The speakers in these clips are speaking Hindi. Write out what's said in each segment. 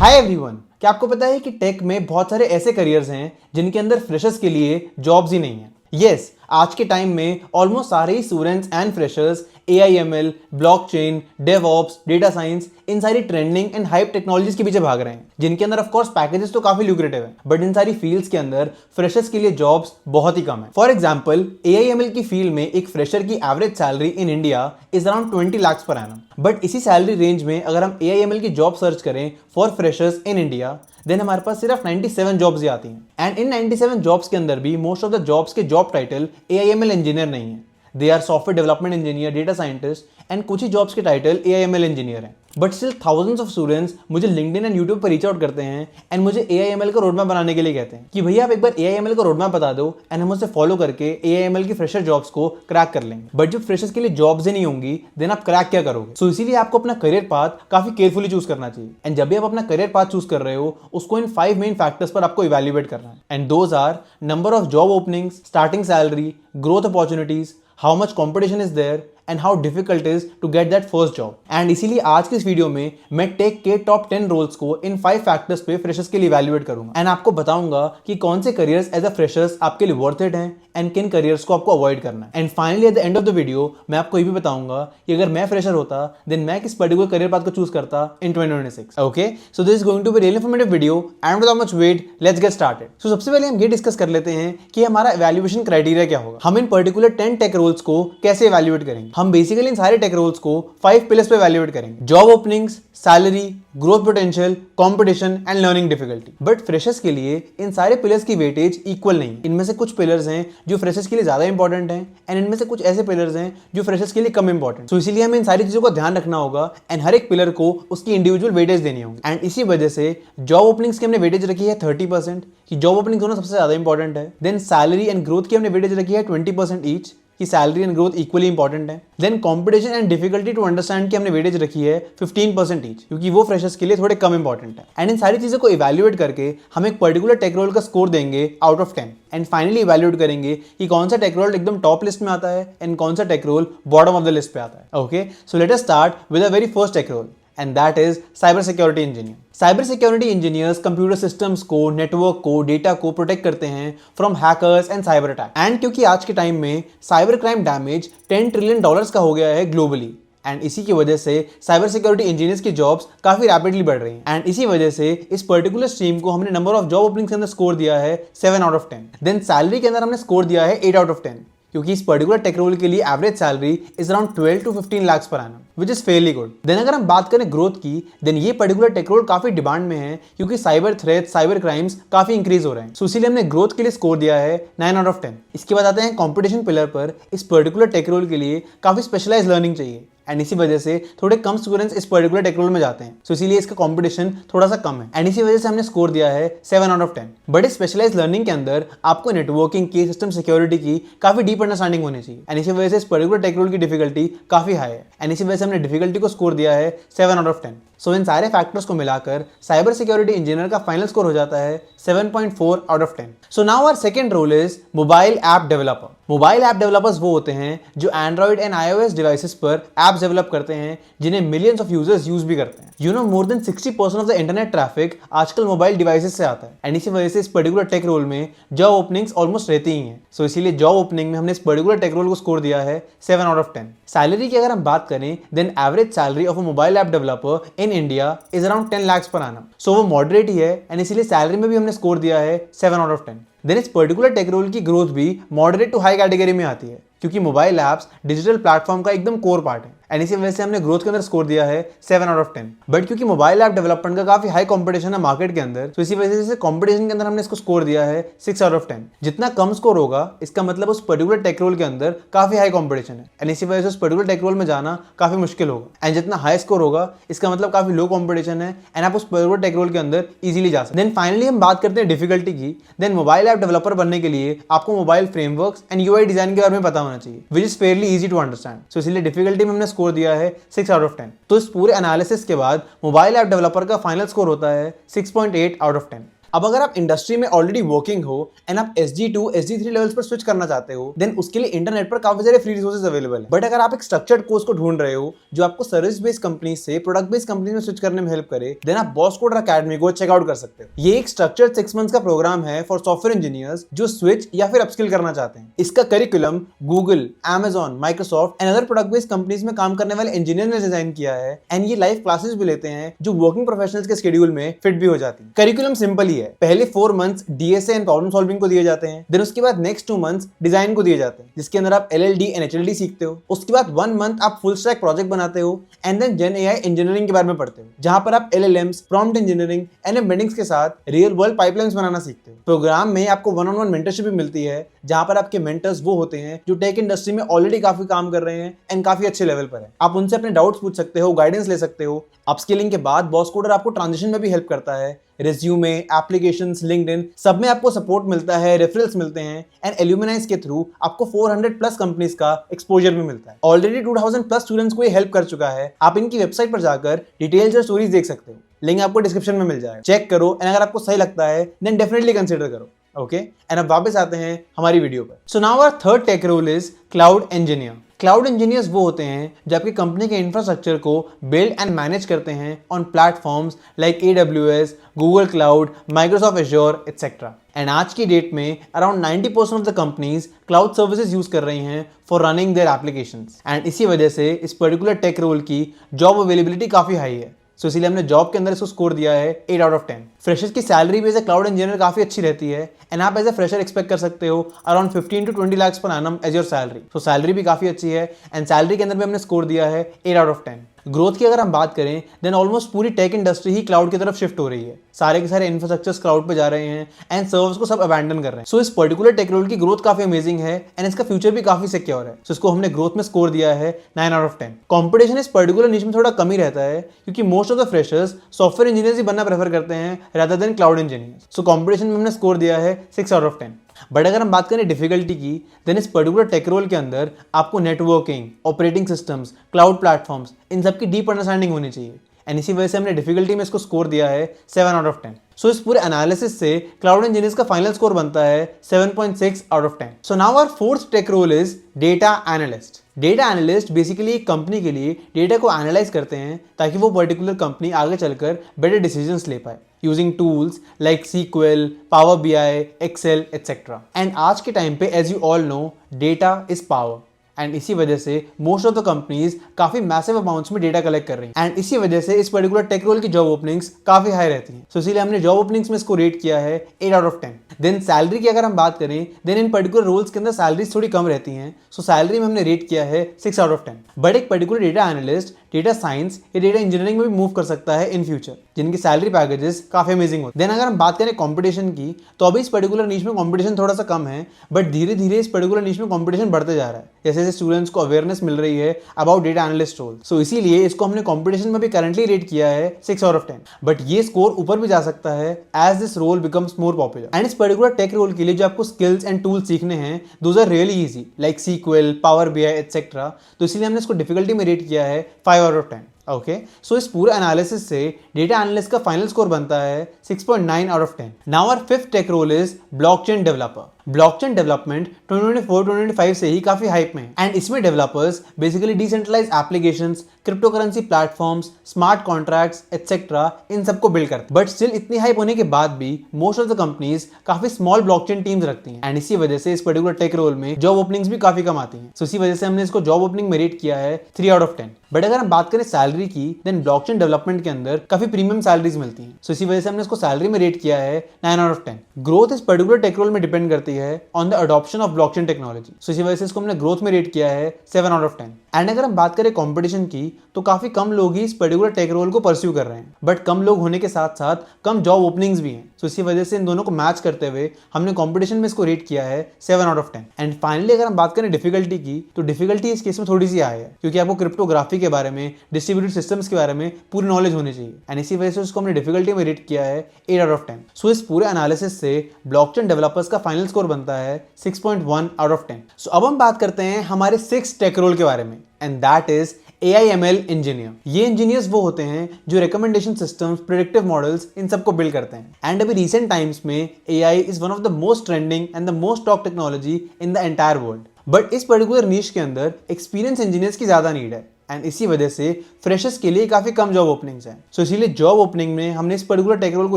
हाय एवरीवन, क्या आपको पता है कि टेक में बहुत सारे ऐसे करियर्स हैं जिनके अंदर फ्रेशर्स के लिए जॉब्स ही नहीं है। यस, आज के टाइम में ऑलमोस्ट सारे ही students and freshers AIML, blockchain, DevOps, data science, इन सारी ट्रेंडिंग एंड हाइप टेक्नोलॉजीज के पीछे भाग रहे हैं, जिनके अंदर ऑफ कोर्स पैकेजेस तो काफी ल्यूक्रेटिव है, बट इन सारी फील्ड्स के अंदर फ्रेशर्स के लिए जॉब्स बहुत ही कम है। फॉर एग्जांपल, AIML की फील्ड में एक फ्रेशर की average salary in India is around 20 lakh per annum, but इसी सैलरी रेंज में अगर हम AIML की जॉब सर्च करें for freshers in India, then हमारे पास सिर्फ 97 जॉब्स ही आती हैं। एंड इन 97 जॉब्स के अंदर भी मोस्ट ऑफ द जॉब्स के जॉब टाइटल AIML इंजीनियर नहीं है। They are software development engineer, data scientist, and कुछ ही जॉब्स के टाइटल AIML इंजीनियर हैं। But still thousands of students मुझे लिंक्डइन एंड यूट्यूब पर रीच आउट करते हैं एंड मुझे AIML का रोडमैप बनाने के लिए कहते हैं कि भैया आप एक बार AIML का रोडमैप बता दो एंड हम उसे फॉलो करके AIML की फ्रेशर जॉब्स को क्रैक कर लेंगे। बट जब फ्रेशर्स के लिए जॉब्स ही नहीं होंगी, देन आप क्रैक क्या करोगे? सो इसीलिए आपको अपना करियर पाथ काफी केयरफुली चूज करना चाहिए। एंड जब भी आप अपना करियर पाथ चूज कर रहे हो, उसको इन 5 मेन फैक्टर्स पर आपको इवैल्यूएट करना है। And those are number of job openings, starting salary, growth opportunities, how much competition is there and how difficult is to get that first job. And इसीलिए आज के इस वीडियो में मैं टेक के टॉप 10 रोल्स को इन 5 फैक्टर्स पे फ्रेशर्स के लिए इवैल्यूएट करूंगा एंड आपको बताऊंगा कि कौन से करियर्स एज अ फ्रेशर्स आपके लिए वर्थ इट हैं एंड किन करियर्स को आपको अवॉइड करना है। And finally at the end of the video मैं आपको ये भी बताऊंगा कि अगर मैं फ्रेशर होता देन मैं किस पर्टिकुलर करियर पाथ को चूज करता in 2026। Okay, so this is going to be really informative video and without much wait let's get started. So सबसे पहले हम ये डिस्कस कर लेते हैं कि हमारा इवैल्यूएशन क्राइटेरिया क्या होगा। हम इन पर्टिकुलर 10 टेक रोल्स को कैसे इवैल्यूएट करेंगे? हम बेसिकली इन सारे टेक रोल्स को 5 पिलर्स पे इवैल्यूएट करेंगे: job openings, salary, growth potential, competition and learning difficulty. But freshers के लिए इन सारे पिलर्स की वेटेज इक्वल नहीं। इनमें से कुछ पिलर्स हैं जो फ्रेशर्स के लिए ज्यादा इंपॉर्टेंट हैं एंड इनमें से कुछ ऐसे पिलर्स हैं जो फ्रेशर्स के लिए कम इंपॉर्टेंट। तो इसीलिए हमें इन सारी चीजों का ध्यान रखना होगा एंड हर एक पिलर को उसकी इंडिविजुअल वेटेज देनी होगी। एंड इसी वजह से जॉब ओपनिंग्स की हमने वेटेज रखी है 30%, कि जॉब ओपनिंग दोनों सबसे ज्यादा इंपॉर्टेंट है। देन सैलरी एंड ग्रोथ की हमने वेटेज रखी है 20% ईच, कि salary and growth equally important है। Then competition and difficulty to understand की हमने वेटेज रखी है 15% ईच, क्योंकि वो फ्रेशर्स के लिए थोड़े कम इंपॉर्टेंट है। एंड इन सारी चीजों को इवैल्यूएट करके हम एक पर्टिकुलर टेक रोल का स्कोर देंगे out of 10 and finally evaluate करेंगे कि कौन सा टेक रोल एकदम टॉप लिस्ट में आता है एंड कौन सा tech role bottom of the list पे आता है। Okay, so let us start with the very first tech role and that is cyber security engineer. Cyber security engineers computer systems को, नेटवर्क को, डेटा को प्रोटेक्ट करते हैं from hackers and cyber attack. And क्योंकि आज के टाइम में साइबर क्राइम डैमेज $10 ट्रिलियन का हो गया है ग्लोबली, एंड इसी की वजह से साइबर सिक्योरिटी इंजीनियर्स की जॉब्स काफी रैपिडली बढ़ रही हैं। एंड इसी वजह से इस पर्टिकुलर स्ट्रीम को हमने नंबर ऑफ जॉब ओपनिंग्स के अंदर स्कोर दिया है 7 आउट ऑफ 10। देन सैलरी के अंदर हमने स्कोर दिया है 8 आउट ऑफ 10, क्योंकि इस पर्टिकुलर टेक रोल के लिए average salary is around 12 to 15 lakh per annum, which is fairly good. Then अगर हम बात करें ग्रोथ की, देन ये पर्टिकुलर टेक रोल काफी डिमांड में है क्योंकि साइबर थ्रेट, साइबर क्राइम्स काफी इंक्रीज हो रहे हैं। सो इसीलिए हमने ग्रोथ के लिए स्कोर दिया है 9 आउट ऑफ 10। इसके बाद आते हैं कंपटीशन पिलर पर। इस पर्टिकुलर टेक रोल के लिए काफी स्पेशलाइज लर्निंग चाहिए एंड इसी वजह से थोड़े कम स्टूडेंट्स इस पर्टिकुलर टेक रोल में जाते हैं। सो इसीलिए इसका कंपटीशन थोड़ा सा कम है एंड इसी वजह से हमने स्कोर दिया है 7 आउट ऑफ 10। बट इस स्पेशलाइज लर्निंग के अंदर आपको नेटवर्किंग की, सिस्टम सिक्योरिटी की काफी डीप अंडरस्टैंडिंग होनी चाहिए एंड इसी वजह से इस पर्टिकुलर टेक रोल की डिफिकल्टी काफी हाई है एंड इसी वजह से हमने डिफिकल्टी को स्कोर दिया है 7 आउट ऑफ 10। सो इन सारे फैक्टर्स को मिलाकर साइबर सिक्योरिटी इंजीनियर का फाइनल स्कोर हो जाता है 7.4 out of 10। So now our second role is mobile app developer. Mobile app developers वो होते हैं जो एंड्रॉइड एंड iOS डिवाइसेस पर एप्स डेवलप करते हैं जिन्हें मिलियंस ऑफ यूजर्स यूज भी करते हैं। You know, more than 60% of the internet traffic आजकल मोबाइल डिवाइसेस से आता है एंड इसी वजह से इस पर्टिकुलर टेक रोल में जॉब ओपनिंग्स ऑलमोस्ट रहती ही हैं। सो इसीलिए जॉब ओपनिंग में हमने इस पर्टिकुलर टेक रोल को स्कोर दिया है 7 आउट ऑफ 10। सैलरी की अगर हम बात करें, then average salary of a mobile app developer in India is around 10 lakh per annum. सो वो मॉडरेट ही है एंड इसीलिए सैलरी में भी हमने स्कोर दिया है 7 आउट ऑफ 10। देन इस पर्टिकुलर टेक रोल की ग्रोथ भी मॉडरेट टू हाई कैटेगरी में आती है क्योंकि मोबाइल ऐप्स डिजिटल प्लेटफॉर्म का एकदम कोर पार्ट है एंड इसी वजह से हमने ग्रोथ के अंदर स्कोर दिया है 7 आउट ऑफ 10। बट क्योंकि मोबाइल ऐप डेवलपमेंट का काफी हाई कंपटीशन है मार्केट के अंदर, तो इसी वजह से कंपटीशन के अंदर हमने इसको स्कोर दिया है 6 आउट ऑफ 10। जितना कम स्कोर होगा इसका मतलब उस पर्टिकुलर टेक रोल के अंदर काफी हाई कंपटीशन है एंड इसी वजह से उस पर्टिकुलर टेक रोल में जाना काफी मुश्किल होगा। एंड जितना हाई स्कोर होगा इसका मतलब काफी लो कंपटीशन है एंड आप उस पर्टिकुलर टेक रोल के अंदर इजीली जा सकते हैं। देन फाइनली हम बात करते हैं डिफिकल्टी की। देन मोबाइल ऐप डेवलपर बनने के लिए आपको mobile frameworks and UI design के बारे में पता होना चाहिए, which is fairly easy to understand. So इसलिए डिफिकल्टी में हमने स्कोर दिया है 6 आउट ऑफ 10। तो इस पूरे एनालिसिस के बाद मोबाइल ऐप डेवलपर का फाइनल स्कोर होता है 6.8 आउट ऑफ 10। अब अगर आप इंडस्ट्री में ऑलरेडी वर्किंग हो एंड आप SG2 SG3 लेवल्स पर स्विच करना चाहते हो, देन उसके लिए इंटरनेट पर काफी सारे फ्री रिसोर्सेज अवेलेबल है। बट अगर आप एक स्ट्रक्चर्ड कोर्स को ढूंढ रहे हो जो आपको सर्विस बेस्ड कंपनी से प्रोडक्ट बेस्ड कंपनी में स्विच करने में हेल्प करे, देन आप बॉस कोडर अकेडमी को चेकआउट कर सकते हो। ये एक स्ट्रक्चर्ड 6 मंथ्स का प्रोग्राम है फॉर सॉफ्टवेयर इंजीनियर्स जो स्विच या फिर अपस्किल करना चाहते हैं। इसका curriculum Google, Amazon, Microsoft and other product based companies में काम करने वाले इंजीनियर ने डिजाइन किया है एंड ये लाइव क्लासेस भी लेते हैं जो वर्किंग प्रोफेशनल्स के शेड्यूल में फिट भी हो जाती है। करिकुलम सिंपल ही है, पहले 4 months DSA and problem solving को दिए जाते हैं, देन उसके बाद नेक्स्ट 2 मंथ्स डिजाइन को दिए जाते हैं जिसके अंदर आप LLD एंड HLD सीखते हो। उसके बाद 1 मंथ आप फुल स्टैक प्रोजेक्ट बनाते हो and then gen AI engineering के बारे में पढ़ते हो जहां पर आप LLMs, prompt engineering and embeddings के साथ रियल वर्ल्ड पाइपलाइंस बनाना सीखते हो। प्रोग्राम में आपको 1-on-1 मेंटरशिप भी मिलती है जहां पर आपके मेंटर्स वो होते हैं जो टेक इंडस्ट्री में ऑलरेडी काफी काम कर रहे हैं एंड काफी अच्छे लेवल पर है। आप उनसे अपने डाउट्स पूछ सकते हो, गाइडेंस ले सकते हो। अपस्किलिंग के बाद बॉस कोडर आपको ट्रांजिशन में भी हेल्प करता है। रेज्यूमे, एप्लीकेशंस, लिंक्डइन सब में आपको सपोर्ट मिलता है, रेफरल्स मिलते हैं एंड एल्यूमिनाइज के थ्रू आपको 400 प्लस कंपनीज का एक्सपोजर भी मिलता है। ऑलरेडी 2000 प्लस स्टूडेंट्स को ये हेल्प कर चुका है। आप इनकी वेबसाइट पर जाकर डिटेल्स और स्टोरीज देख सकते हो, लिंक आपको डिस्क्रिप्शन में मिल जाएगा, चेक करो एंड अगर आपको सही लगता है देन डेफिनेटली कंसीडर करो। ओके एंड अब वापस आते हैं हमारी वीडियो पर। So now our third tech role is cloud engineer. Cloud engineers वो होते हैं जो आपकी कंपनी के इंफ्रास्ट्रक्चर को बिल्ड एंड मैनेज करते हैं on platforms like AWS, Google cloud, Microsoft azure etcetera. And आज की डेट में around 90% of the companies cloud services use कर रही हैं for running their applications and इसी वजह से इस पर्टिकुलर टेक रोल की जॉब अवेलेबिलिटी काफी हाई है। सो इसीलिए हमने जॉब के अंदर इसको स्कोर दिया है 8 out of 10। फ्रेशर्स की सैलरी भी एज ए क्लाउड इंजीनियर काफी अच्छी रहती है एंड आप एज ए फ्रेशर एक्सपेक्ट कर सकते हो around 15 to 20 lakhs per annum as your salary. So salary भी काफी अच्छी है एंड सैलरी के अंदर भी हमने स्कोर दिया है 8 out of 10। ग्रोथ की अगर हम बात करें देन ऑलमोस्ट पूरी टेक इंडस्ट्री ही क्लाउड की तरफ शिफ्ट हो रही है। सारे के सारे इंफ्रास्ट्रक्चर्स क्लाउड पे जा रहे हैं एंड सर्वर्स को सब अबैंडन कर रहे हैं। सो इस पर्टिकुलर टेक रोल की ग्रोथ काफी अमेजिंग है एंड इसका फ्यूचर भी काफी सिक्योर है। सो इसको हमने ग्रोथ में स्कोर दिया है 9 out of 10। कॉम्पिटिशन इस पर्टिकुलर निश में थोड़ा कम ही रहता है क्योंकि most of the freshers software engineers ही बनना प्रेफर करते हैं rather than cloud engineers. So competition में हमने स्कोर दिया है 6 out of 10। बट अगर हम बात करें डिफिकल्टी की देन इस पर्टिकुलर टेक रोल के अंदर आपको networking, operating systems, cloud platforms इन सब की डीप अंडरस्टैंडिंग होनी चाहिए एंड इसी वजह से हमने डिफिकल्टी में इसको स्कोर दिया है 7 out of 10। सो इस पूरे एनालिसिस से क्लाउड इंजीनियर्स का फाइनल स्कोर बनता है 7.6 out of 10। So now our fourth tech role is data analyst. Data analyst basically एक कंपनी के लिए डेटा को एनालाइज करते हैं ताकि वो पर्टिकुलर कंपनी आगे चलकर बेटर डिसीजंस ले पाए using tools like SQL, Power BI, Excel etcetera. And आज के टाइम पे as you all know data is power and इसी वजह से मोस्ट ऑफ द कंपनीज काफी मैसिव अमाउंट्स में डेटा कलेक्ट कर रही हैं एंड इसी वजह से इस पर्टिकुलर टेक रोल की जॉब ओपनिंग्स काफी हाई रहती हैं। सो इसीलिए हमने जॉब ओपनिंग्स में इसको रेट किया है 8 out of 10। देन सैलरी की अगर हम बात करें देन इन पर्टिकुलर रोल्स के अंदर सैलरीज थोड़ी कम रहती हैं। सो सैलरी में हमने रेट किया है 6 out of 10। बट एक particular data analyst data science या डेटा इंजीनियरिंग में भी मूव कर सकता है इन फ्यूचर जिनकी सैलरी पैकेजेस काफी अमेजिंग होते हैं। देन अगर हम बात करें कंपटीशन की तो अभी इस पर्टिकुलर नीश में कंपटीशन थोड़ा सा कम है बट धीरे धीरे इस पर्टिकुलर नीश में कंपटीशन बढ़ते जा रहा है जैसे जैसे स्टूडेंट्स को अवेयरनेस मिल रही है अबाउट डेटा एनालिस्ट रोल। सो इसीलिए इसको हमने कंपटीशन में भी करंटली रेट किया है 6 out of 10। बट ये स्कोर ऊपर भी जा सकता है as this role becomes more popular and इस पर्टिकुलर टेक रोल के लिए जो आपको स्किल्स एंड टूल्स सीखने हैं those are really easy like SQL, Power BI etcetera. तो इसीलिए हमने इसको डिफिकल्टी में रेट किया है 5 out of 10। ओके सो इस पूरे एनालिसिस से डेटा एनालिस्ट का फाइनल स्कोर बनता है 6.9 out of 10। Now our fifth tech role is blockchain developer. Blockchain development 2024-2025 से ही काफी हाइप में है एंड इसमें developers basically decentralize applications, cryptocurrency platforms, smart contracts etcetera इन सबको बिल्ड करते हैं। बट स्टिल इतनी हाइप होने के बाद भी मोस्ट ऑफ द कंपनीज काफी स्मॉल ब्लॉकचेन टीम्स रखती हैं एंड इसी वजह से इस पर्टिकुलर टेक रोल में जॉब ओपनिंग्स भी काफी कम आती हैं। सो इसी वजह से हमने इसको जॉब ओपनिंग में रेट किया है 3 out of 10। बट अगर हम बात करें सैलरी की देन ब्लॉकचेन डेवलपमेंट के अंदर काफी प्रीमियम सैलरीज मिलती हैं। सो इसी वजह से हमने इसको सैलरी में रेट किया है 9 out of 10। ग्रोथ इस पर्टिकुलर टेक रोल में डिपेंड करती है on the adoption of blockchain technology. So इसी वजह से इसको हमने ग्रोथ में रेट किया है 7 out of 10। एंड अगर हम बात करें कंपटीशन की तो काफी कम लोग ही इस पर्टिकुलर टेक रोल को परस्यू कर रहे हैं बट कम लोग होने के साथ साथ कम जॉब ओपनिंग्स भी हैं। सो इसी वजह से इन दोनों को मैच करते हुए हमने कंपटीशन में इसको रेट किया है 7 out of 10। एंड फाइनली अगर हम बात करें डिफिकल्टी की तो डिफिकल्टी इस केस में थोड़ी सी आई है क्योंकि आपको क्रिप्टोग्राफी के बारे में, डिस्ट्रीब्यूटेड सिस्टम्स के बारे में पूरी नॉलेज होनी चाहिए एंड इसी वजह से उसको हमने डिफिकल्टी में रेट किया है 8 out of 10। सो इस पूरे एनालिसिस से ब्लॉकचेन डेवलपर्स का फाइनल स्कोर बनता है 6.1 out of 10। सो अब हम बात करते हैं हमारे 6 टेक रोल के बारे में and that is AIML engineer. ये इंजीनियर्स वो होते हैं जो रिकमेंडेशन सिस्टम्स, प्रेडिक्टिव मॉडल्स, इन सबको बिल्ड करते हैं। एंड अभी रिसेंट टाइम्स में AI is one of the most trending and the most talk technology in the entire world. But इस पर्टिकुलर नीश के अंदर एक्सपीरियंस इंजीनियर्स की ज्यादा नीड है एंड इसी वजह से फ्रेशर्स के लिए काफी कम जॉब ओपनिंग्स हैं। सो इसीलिए जॉब ओपनिंग में हमने इस पर्टिकुलर टेक रोल को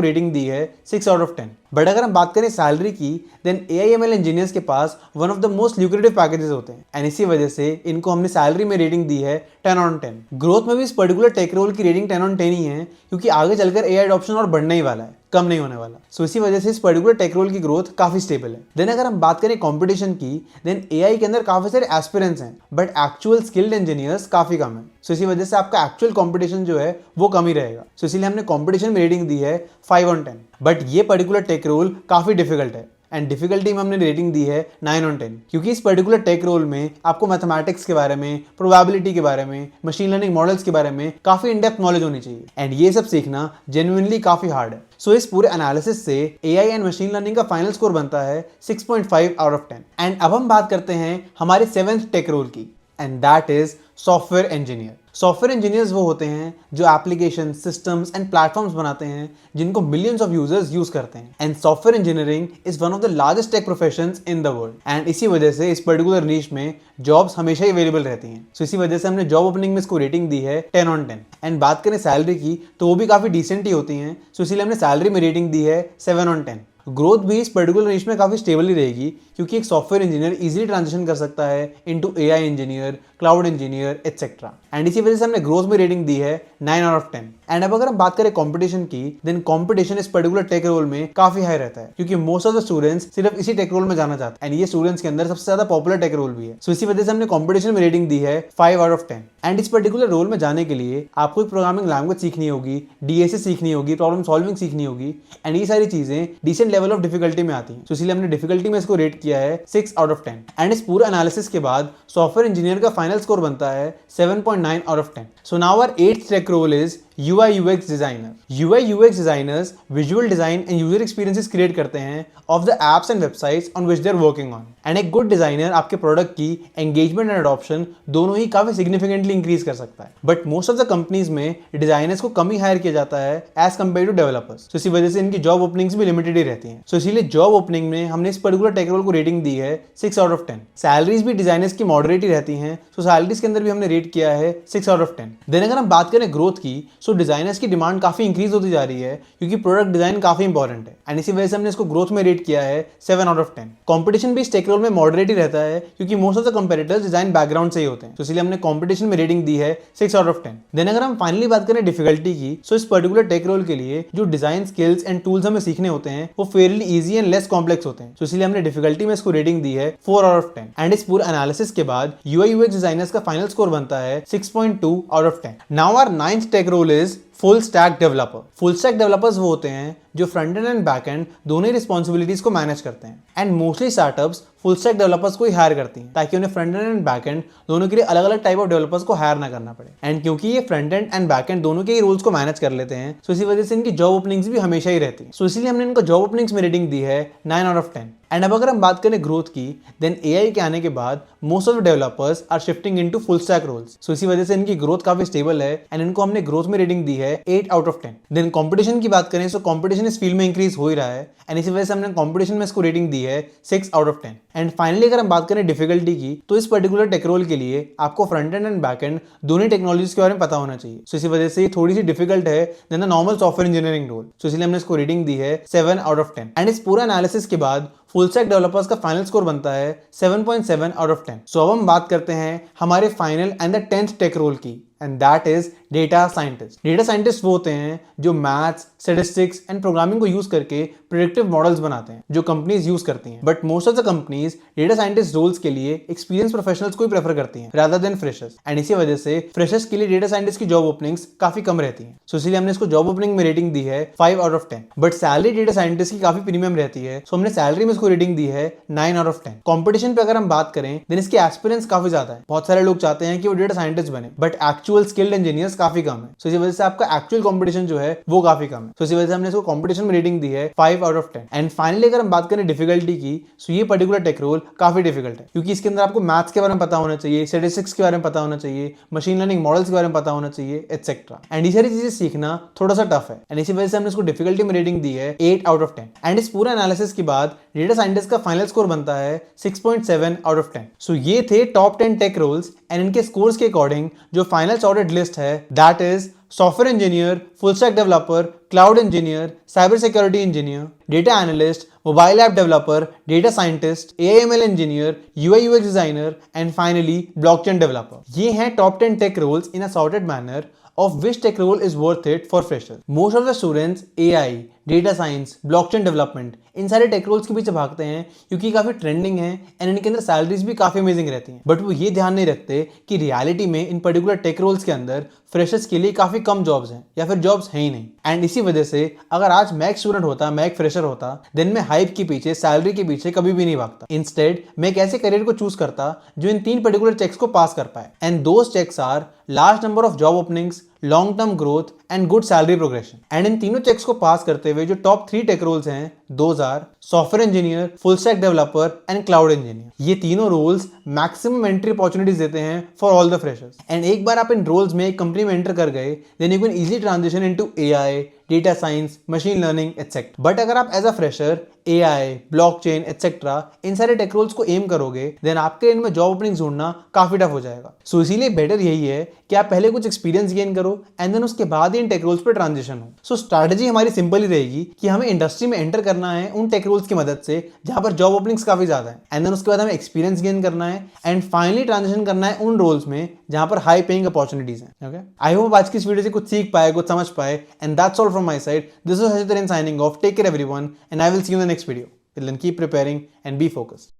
रेटिंग दी है 6 आउट ऑफ 10। बट अगर हम बात करें सैलरी की, देन AIML इंजीनियर्स के पास one of the most lucrative packages होते हैं एंड इसी वजह से इनको हमने सैलरी में रेटिंग दी है 10 ऑन 10। ग्रोथ में भी इस पर्टिकुलर टेक रोल की रेटिंग 10 ऑन 10 ही है, क्योंकि आगे चलकर AI एडॉप्शन और बढ़ने ही वाला है, कम नहीं होने वाला। सो इसी वजह से इस पर्टिकुलर टेक रोल की ग्रोथ काफी स्टेबल है। देन अगर हम बात करें कंपटीशन की, देन AI के अंदर काफी सारे एस्पिरेंट्स हैं बट एक्चुअल स्किल्ड इंजीनियर्स काफी कम है। सो इसी वजह से आपका एक्चुअल कंपटीशन जो है वो कम ही रहेगा। सो इसीलिए हमने कंपटीशन में रेटिंग दी है 5 ऑन 10। बट ये पर्टिकुलर टेक रोल काफी डिफिकल्ट है एंड डिफिकल्टी में हमने रेटिंग दी है 9 ऑन 10, क्योंकि इस पर्टिकुलर टेक रोल में आपको मैथमेटिक्स के बारे में, प्रोबेबिलिटी के बारे में, मशीन लर्निंग मॉडल्स के बारे में काफी इन डेप्थ नॉलेज होनी चाहिए एंड ये सब सीखना जेन्युइनली काफी हार्ड है। सो इस पूरे एनालिसिस से AI एंड मशीन लर्निंग का फाइनल स्कोर बनता है 6.5 आउट ऑफ 10। एंड अब हम बात करते हैं हमारे 7th टेक रोल की and that is software engineer. Software engineers वो होते हैं जो एप्लीकेशन, सिस्टम्स एंड प्लेटफॉर्म्स बनाते हैं जिनको मिलियंस ऑफ यूजर्स यूज करते हैं। And software engineering is one of the largest tech professions in the world and इसी वजह से इस पर्टिकुलर नीश में जॉब्स हमेशा ही अवेलेबल रहती हैं। सो इसी वजह से हमने जॉब ओपनिंग में इसको रेटिंग दी है 10 ऑन 10। एंड बात करें सैलरी की तो वो भी काफी डिसेंट ही होती हैं। सो इसीलिए हमने सैलरी में रेटिंग दी है 7 ऑन 10। ग्रोथ भी इस पर्टिकुलर नीश में काफी स्टेबल ही रहेगी, क्योंकि एक सॉफ्टवेयर इंजीनियर इजीली ट्रांजिशन कर सकता है into AI engineer, cloud engineer etcetera. And इसी वजह से हमने ग्रोथ में रेटिंग दी है 9 आउट ऑफ 10। एंड अब अगर हम बात करें कंपटीशन की, देन कंपटीशन इस पर्टिकुलर टेक रोल में काफी हाई रहता है, क्योंकि मोस्ट ऑफ द स्टूडेंट्स सिर्फ इसी टेक रोल में जाना चाहते हैं एंड ये स्टूडेंट्स के अंदर सबसे ज्यादा पॉपुलर टेक रोल भी है। सो इसी वजह से हमने कंपटीशन में रेटिंग दी है 5 आउट ऑफ 10। एंड इस पर्टिकुलर रोल में जाने के लिए आपको एक प्रोग्रामिंग लैंग्वेज सीखनी होगी, DSA सीखनी होगी, प्रॉब्लम सॉल्विंग सीखनी होगी एंड ये सारी चीजें डिसेंट लेवल ऑफ डिफिकल्टी में आती हैं। तो इसलिए हमने डिफिकल्टी में इसको रेट किया है 6 आउट ऑफ 10। एंड इस पूरे एनालिसिस के बाद सॉफ्टवेयर इंजीनियर का फाइनल स्कोर बनता है 7.9 out of 10। So now our 8th tech role is UI UX designer. UI UX designers visual design and user experiences create करते हैं of the apps and websites on which they are working on. And एक गुड डिजाइनर आपके प्रोडक्ट की एंगेजमेंट एंड अडॉप्शन दोनों ही काफी सिग्निफिकेंटली इंक्रीज कर सकता है। But most of the companies में डिजाइनर्स को कम ही हायर किया जाता है एज कम्पेयर टू डेवलपर्स। तो इसी वजह से इनकी जॉब ओपनिंग्स भी लिमिटेड ही रहती हैं। सो इसीलिए जॉब ओपनिंग में हमने इस पर्टिकुलर टेक रोल को रेटिंग दी है 6 आउट ऑफ 10। सैलरीज भी डिजाइनर्स की मॉडरेट ही रहती हैं, सो सैलरीज के अंदर भी हमने रेट किया है 6 आउट ऑफ 10। देन अगर हम बात करें ग्रोथ की, सो डिजाइनर्स की डिमांड काफी इंक्रीज होती जा रही है, क्योंकि प्रोडक्ट डिजाइन काफी इंपॉर्टेंट है एंड इसी वजह से हमने इसको ग्रोथ में रेट किया है 7 आउट ऑफ 10। कंपटीशन भी इस टेक रोल में मॉडरेट ही रहता है, क्योंकि most of the competitors design background से ही होते हैं। तो इसलिए हमने कंपटीशन में रेटिंग दी है 6 आउट ऑफ 10। देन अगर हम फाइनली बात करें डिफिकल्टी की, सो इस पर्टिकुलर टेक रोल के लिए जो डिजाइन स्किल्स एंड टूल्स हमें सीखने होते हैं वो Fairlie easy and less complex होते हैं। तो इसलिए हमने डिफिकल्टी में इसको रेटिंग दी है 4 आउट ऑफ 10। एंड इस पूरे एनालिसिस के बाद UI UX डिजाइनर्स का फाइनल स्कोर बनता है 6.2 out of 10। Now our 9th tech role is full stack developer. Full stack developers वो होते हैं जो front and and back and दोनों ही रिस्पॉन्सिबिलिटीज को मैनेज करते हैं and mostly startups full stack developers को ही हायर करती हैं, ताकि उन्हें फ्रंट एंड एंड बैक एंड दोनों के लिए अलग अलग टाइप ऑफ डेवलपर्स को हायर ना करना पड़े। एंड क्योंकि ये front end and back and दोनों के ही रोल्स को मैनेज कर लेते हैं, सो इसी वजह से इनकी जॉब ओपनिंग्स भी हमेशा ही रहती है। सो इसलिए हमने इनको जॉब ओपनिंग्स में रेटिंग दी है 9 आउट ऑफ 10। एंड अब अगर हम बात करें ग्रोथ की, देन AI के आने के बाद most of the developers are shifting into full stack roles. So इसी वजह से इनकी ग्रोथ काफी स्टेबल है एंड इनको हमने ग्रोथ में रेटिंग दी है 8 आउट ऑफ 10। देन कंपटीशन की बात करें, सो कंपटीशन इस फील्ड में इंक्रीज हो ही रहा है एंड इसी वजह से हमने कंपटीशन में इसको रेटिंग दी है 6 आउट ऑफ 10। एंड फाइनली अगर हम बात करें डिफिकल्टी की, तो इस पर्टिकुलर टेक रोल के लिए आपको front end and back and दोनों टेक्नोलॉजीज के बारे में पता होना चाहिए। सो इसी वजह से ये थोड़ी सी डिफिकल्ट है than the normal software engineering role. So इसलिए हमने इसको रेटिंग दी है 7 आउट ऑफ 10। एंड इस पूरा एनालिसिस के बाद फुल स्टैक डेवलपर्स का फाइनल स्कोर बनता है 7.7 आउट ऑफ 10। सो अब हम बात करते हैं हमारे final and the 10th tech role की and that is data scientist. Data scientist वो होते हैं जो मैथ्स, स्टैटिस्टिक्स एंड प्रोग्रामिंग को यूज करके प्रेडिक्टिव मॉडल्स बनाते हैं जो कंपनीज यूज करती हैं। But most of the companies data scientist roles के लिए एक्सपीरियंस प्रोफेशनल्स को ही प्रेफर करती हैं रादर देन फ्रेशर्स। एंड इसी वजह से फ्रेशर्स के लिए डेटा साइंटिस्ट की जॉब ओपनिंग्स काफी कम रहती हैं। सो इसलिए हमने इसको जॉब ओपनिंग में रेटिंग दी है 5 out of 10। But salary data scientist की काफी प्रीमियम रहती है, सो हमने सैलरी में इसको रेटिंग दी है 9 आउट ऑफ 10। कंपटीशन पे अगर हम बात करें, देन इसके एस्पिरेंट्स काफी ज्यादा है। बहुत सारे लोग चाहते हैं कि वो डेटा साइंटिस्ट बने, बट एक्चुअल स्किल्ड इंजीनियर्स काफी कम है। सो इसी वजह से आपका एक्चुअल कंपटीशन जो है वो काफी कम है। सो इसी वजह से हमने इसको कंपटीशन में रेटिंग दी है 5 आउट ऑफ 10। एंड फाइनली अगर हम बात करें डिफिकल्टी की, सो ये पर्टिकुलर टेक रोल काफी डिफिकल्ट है, क्योंकि इसके अंदर आपको मैथ्स के बारे में पता होना चाहिए, स्टैटिस्टिक्स के बारे में पता होना चाहिए, मशीन लर्निंग मॉडल्स के बारे में पता होना चाहिए, एटसेट्रा। एंड ये सारी चीजें सीखना थोड़ा सा टफ है, एंड इसी वजह से हमने इसको डिफिकल्टी में रेटिंग दी है 8 आउट ऑफ 10। एंड इस पूरा एनालिसिस के बाद डेटा साइंटिस्ट का फाइनल स्कोर बनता है 6.7 आउट ऑफ 10। सो ये थे टॉप 10 टेक रोल्स, एंड इनके स्कोर्स के अकॉर्डिंग जो फाइनल सॉर्टेड लिस्ट है that is software engineer, full stack developer, cloud engineer, cyber security engineer, data analyst, mobile app developer, data scientist, AIML engineer, UI UX designer, and finally blockchain developer. ये हैं top 10 tech roles in a sorted manner of which tech role is worth it for freshers. Most of the students AI, data science, blockchain development, इन सारे टेक रोल्स के पीछे भागते हैं क्योंकि काफी ट्रेंडिंग है एंड इनके अंदर सैलरीज भी काफी अमेजिंग रहती हैं। बट वो ये ध्यान नहीं रखते कि रियलिटी में इन पर्टिकुलर टेक रोल्स के अंदर फ्रेशर्स के लिए काफी कम जॉब्स हैं या फिर जॉब्स हैं ही नहीं। एंड इसी वजह से अगर आज मैं एक स्टूडेंट होता, मैं एक फ्रेशर होता, देन मैं हाइप के पीछे, सैलरी के पीछे कभी भी नहीं भागता। इंस्टेड मैं एक ऐसे करियर को चूज करता जो इन 3 पर्टिकुलर चेक्स को पास कर पाए, and those checks are large number of job openings, long term growth and good salary progression. And इन तीनों चेक्स को पास करते हुए जो टॉप 3 टेक रोल्स हैं those are software engineer, full stack developer and cloud engineer. ये तीनों रोल्स मैक्सिमम एंट्री अपॉर्चुनिटीज देते हैं for all the freshers. And एक बार आप इन रोल्स में एक कंपनी में एंटर कर गए, then you can easily transition into AI, data science, machine learning etcetera. But अगर आप as a fresher AI, blockchain etcetera इन सारे टेक रोल्स को एम करोगे, देन आपके इनमें जॉब ओपनिंग ढूंढना काफी टफ हो जाएगा। सो इसीलिए बेटर यही है कि आप पहले कुछ एक्सपीरियंस गेन करो एंड देन उसके बाद ही इन टेक रोल्स पे ट्रांजिशन हो। सो स्ट्रैटेजी हमारी सिंपल ही रहेगी कि हमें इंडस्ट्री में एंटर करना है उन टेक रोल्स की मदद से जहां पर जॉब ओपनिंग्स काफी ज्यादा है, एंड देन उसके बाद हमें एक्सपीरियंस गेन करना है एंड फाइनली ट्रांजिशन करना है उन रोल्स में जहां पर हाई पेइंग अपॉर्चुनिटीज हैं। ओके, आई होप आज की इस वीडियो से कुछ सीख पाए, कुछ समझ पाए, and that's all from my side. This is Hashitharan signing off. Take care everyone, and I will see you in the next video. Till then, keep preparing and be focused.